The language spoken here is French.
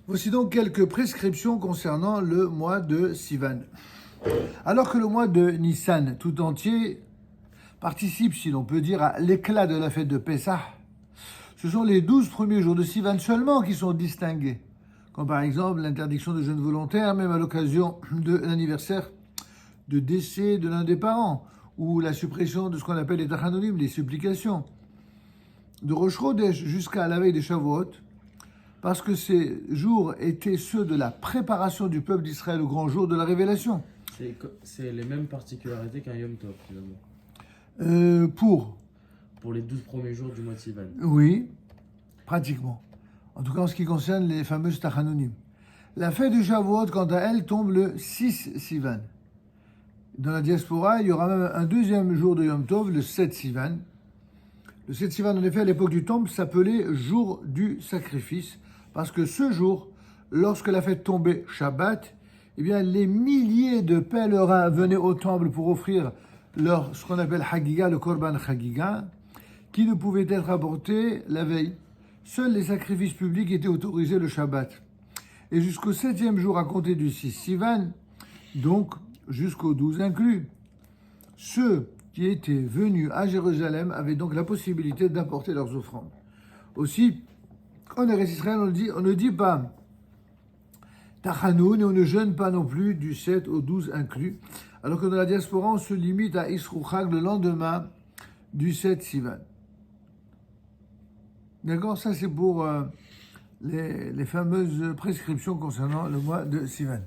Voici donc quelques prescriptions concernant le mois de Sivan. Alors que le mois de Nissan tout entier participe, si l'on peut dire, à l'éclat de la fête de Pessah, ce sont les 12 premiers jours de Sivan seulement qui sont distingués, comme par exemple l'interdiction de jeûne volontaire, même à l'occasion de l'anniversaire de décès de l'un des parents, ou la suppression de ce qu'on appelle les tachanonim, les supplications, de Rosh Chodesh jusqu'à la veille des Shavuot, parce que ces jours étaient ceux de la préparation du peuple d'Israël au grand jour de la révélation. C'est les mêmes particularités qu'un Yom Tov, finalement. Pour les 12 premiers jours du mois de Sivan. Oui, pratiquement. En tout cas, en ce qui concerne les fameuses Tachanonim. La fête de Shavuot, quant à elle, tombe le 6 Sivan. Dans la diaspora, il y aura même un deuxième jour de Yom Tov, le 7 Sivan. Le 7 Sivan, en effet, à l'époque du Temple, s'appelait jour du sacrifice, parce que ce jour, lorsque la fête tombait Shabbat, eh bien, les milliers de pèlerins venaient au Temple pour offrir ce qu'on appelle Hagiga, le Korban Hagiga, qui ne pouvait être apporté la veille. Seuls les sacrifices publics étaient autorisés le Shabbat. Et jusqu'au 7e jour à compter du 6 Sivan, donc jusqu'au 12 inclus, ceux qui étaient venus à Jérusalem avaient donc la possibilité d'apporter leurs offrandes. Aussi, quand on est Eretz Israël, on ne dit pas Tachanoun et on ne jeûne pas non plus du 7 au 12 inclus, alors que dans la diaspora, on se limite à Isrou Chag le lendemain du 7 Sivan. D'accord, ça c'est pour les fameuses prescriptions concernant le mois de Sivan.